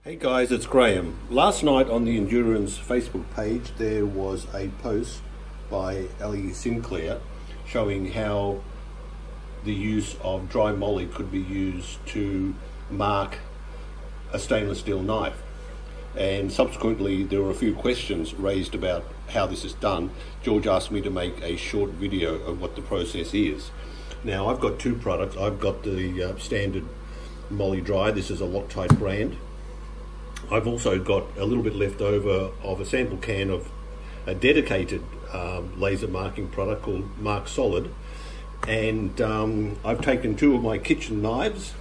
Hey guys, it's Graham. Last night on the Endurance Facebook page there was a post by Ellie Sinclair showing how the use of dry moly could be used to mark a stainless steel knife. And subsequently there were a few questions raised about how this is done. George asked me to make a short video of what the process is. Now I've got two products. I've got the standard Moly Dry. This is a Loctite brand. I've also got a little bit left over of a sample can of a dedicated laser marking product called markSolid, and I've taken two of my kitchen knives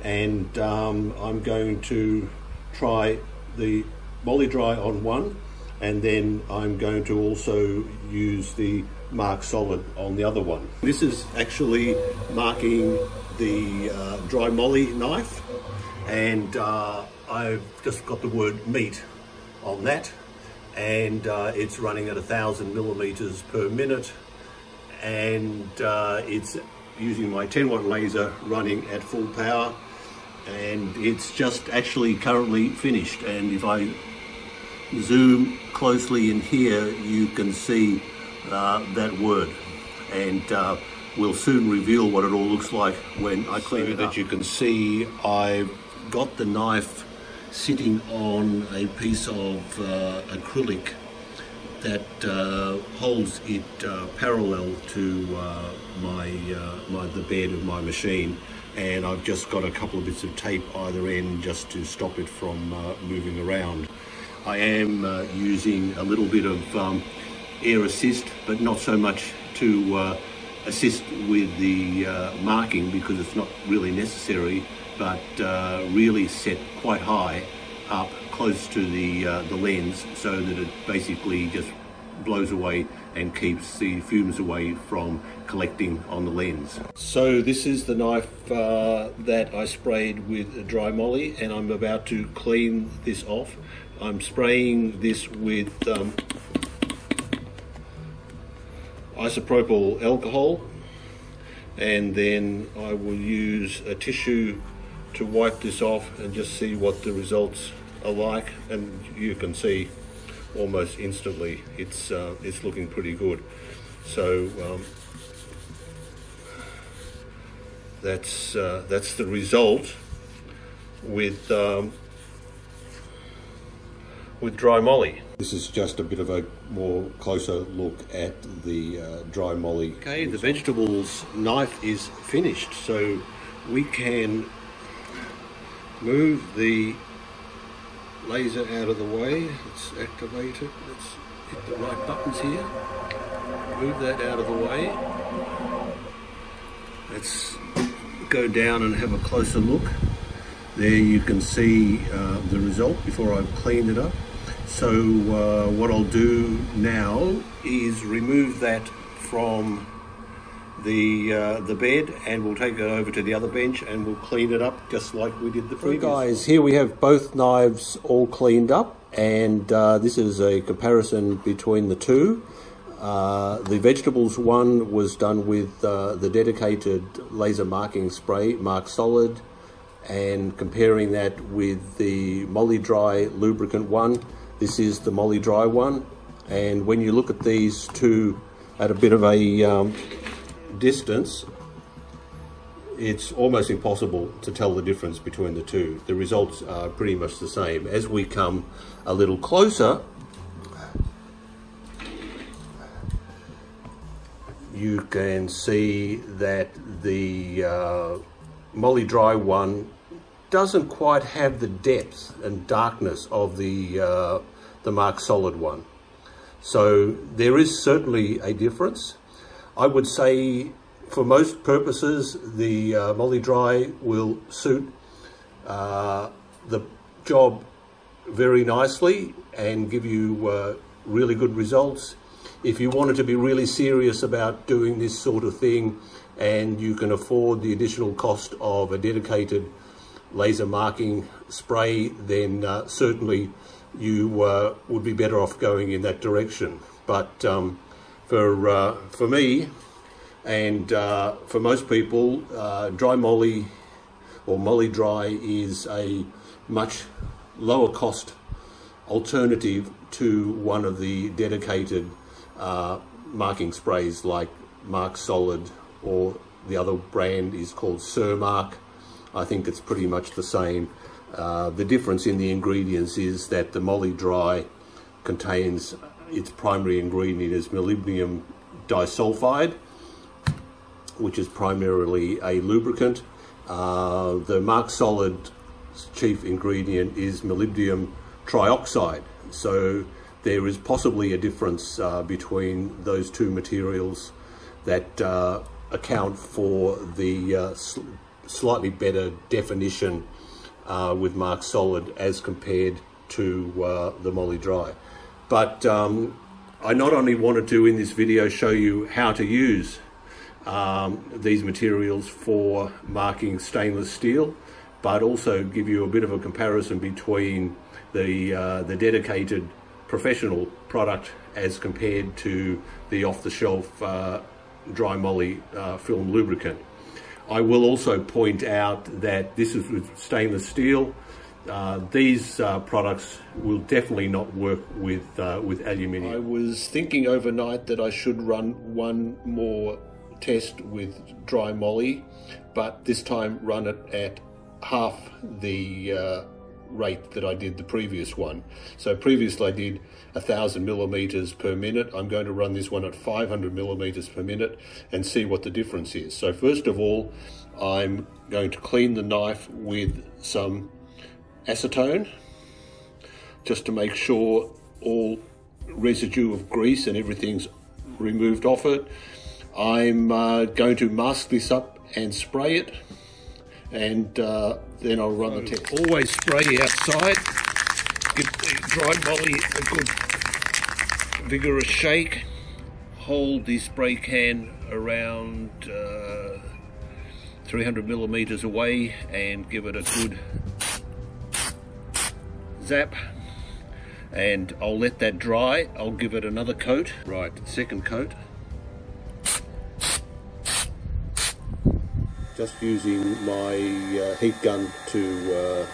and I'm going to try the Moly Dry on one, and then I'm going to also use the markSolid on the other one. This is actually marking the dry moly knife, and I've just got the word meat on that, and it's running at 1,000 millimeters per minute, and it's using my 10-watt laser running at full power, and it's just actually currently finished. And if I zoom closely in here, you can see that word, and we'll soon reveal what it all looks like when I clean it up. That you can see I've got the knife sitting on a piece of acrylic that holds it parallel to the bed of my machine, and I've just got a couple of bits of tape either end just to stop it from moving around. I am using a little bit of air assist, but not so much to assist with the marking, because it's not really necessary, but really set quite high up close to the lens, so that it basically just blows away and keeps the fumes away from collecting on the lens. So this is the knife that I sprayed with dry moly, and I'm about to clean this off. I'm spraying this with isopropyl alcohol, and then I will use a tissue to wipe this off and just see what the results are like. And you can see almost instantly it's looking pretty good. So that's the result with dry moly. This is just a bit of a more closer look at the dry moly. Okay, the vegetables knife is finished, so we can move the laser out of the way. Let's activate it. Let's hit the right buttons here. Move that out of the way. Let's go down and have a closer look. There you can see the result before I've cleaned it up. So what I'll do now is remove that from the bed, and we'll take it over to the other bench and we'll clean it up just like we did the previous one. Guys, here we have both knives all cleaned up, and this is a comparison between the two. The vegetables one was done with the dedicated laser marking spray, markSolid, and comparing that with the Moly Dry lubricant one. This is the Moly Dry one, and when you look at these two at a bit of a distance, it's almost impossible to tell the difference between the two. The results are pretty much the same. As we come a little closer, you can see that the Moly Dry one doesn't quite have the depth and darkness of the markSolid one. So there is certainly a difference. I would say for most purposes the Moly Dry will suit the job very nicely and give you really good results. If you wanted to be really serious about doing this sort of thing, and you can afford the additional cost of a dedicated laser marking spray, then certainly you would be better off going in that direction. But for me and for most people, dry moly or Moly Dry is a much lower cost alternative to one of the dedicated marking sprays like markSolid, or the other brand is called Surmark. I think it's pretty much the same. The difference in the ingredients is that the Moly Dry contains, its primary ingredient is molybdenum disulfide, which is primarily a lubricant. The markSolid chief ingredient is molybdenum trioxide. So there is possibly a difference between those two materials that account for the slightly better definition with markSolid as compared to the Moly Dry. But I not only wanted to in this video show you how to use these materials for marking stainless steel, but also give you a bit of a comparison between the dedicated professional product as compared to the off-the-shelf dry moly film lubricant. I will also point out that this is with stainless steel. These products will definitely not work with aluminium. I was thinking overnight that I should run one more test with dry moly, but this time run it at half the rate that I did the previous one. So previously I did 1,000 millimeters per minute. I'm going to run this one at 500 millimeters per minute and see what the difference is. So first of all, I'm going to clean the knife with some acetone just to make sure all residue of grease and everything's removed off it. I'm going to mask this up and spray it, and then I'll run the test. Always spray outside. Give the dry moly a good vigorous shake. Hold the spray can around 300 millimeters away and give it a good zap, and I'll let that dry. I'll give it another coat. Right, second coat. Just using my heat gun to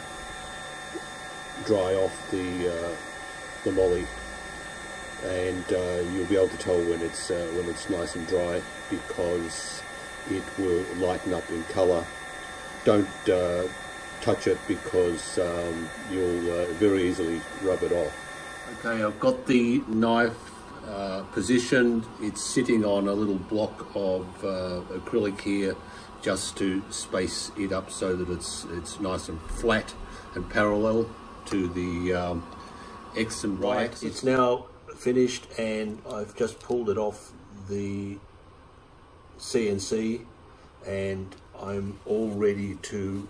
dry off the moly, and you'll be able to tell when it's nice and dry because it will lighten up in colour. Don't touch it because you'll very easily rub it off. Okay, I've got the knife positioned. It's sitting on a little block of acrylic here, just to space it up so that it's nice and flat and parallel to the X and Y axis. It's now finished, and I've just pulled it off the CNC, and I'm all ready to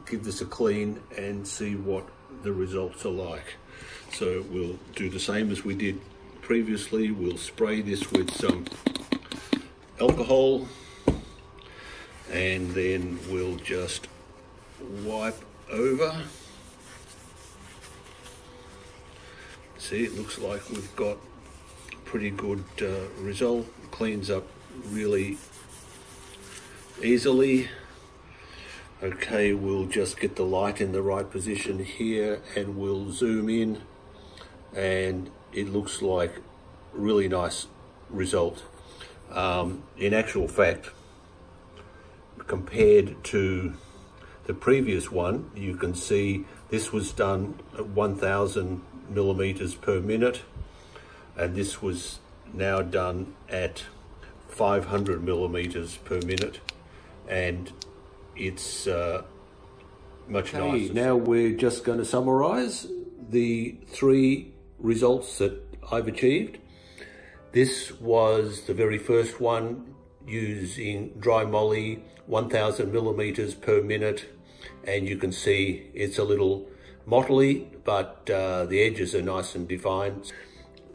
give this a clean and see what the results are like. So we'll do the same as we did previously. We'll spray this with some alcohol, and then we'll just wipe over. See, it looks like we've got a pretty good result. Cleans up really easily. Okay, we'll just get the light in the right position here, and we'll zoom in, and it looks like a really nice result. In actual fact, compared to the previous one, you can see this was done at 1,000 millimeters per minute, and this was now done at 500 millimeters per minute, and it's much nicer. Now we're just going to summarize the 3 results that I've achieved. This was the very first one using dry moly, 1,000 millimeters per minute, and you can see it's a little mottly, but the edges are nice and defined.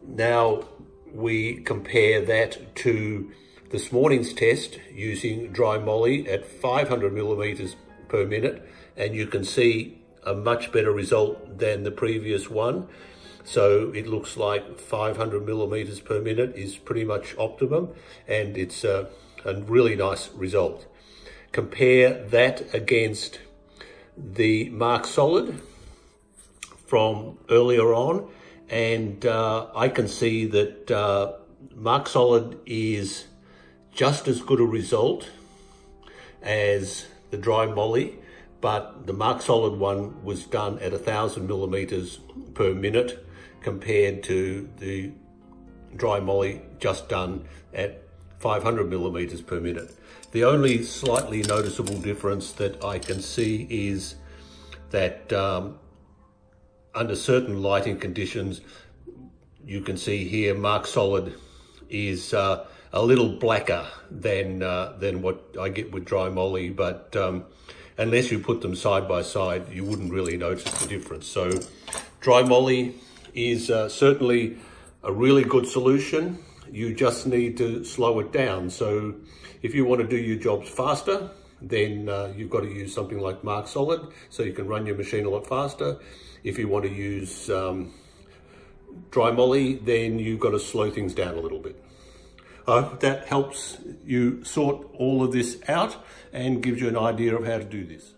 Now we compare that to this morning's test using dry moly at 500 millimeters per minute, and you can see a much better result than the previous one. So it looks like 500 millimeters per minute is pretty much optimum, and it's a really nice result. Compare that against the markSolid, from earlier on, and I can see that markSolid is just as good a result as the dry moly, but the markSolid one was done at 1,000 millimeters per minute compared to the dry moly just done at 500 millimeters per minute. The only slightly noticeable difference that I can see is that under certain lighting conditions, you can see here markSolid is a little blacker than what I get with dry moly, but unless you put them side by side, you wouldn't really notice the difference. So dry moly is certainly a really good solution. You just need to slow it down. So if you want to do your jobs faster, then you've got to use something like markSolid so you can run your machine a lot faster. If you want to use dry moly, then you've got to slow things down a little bit. I hope that helps you sort all of this out and gives you an idea of how to do this.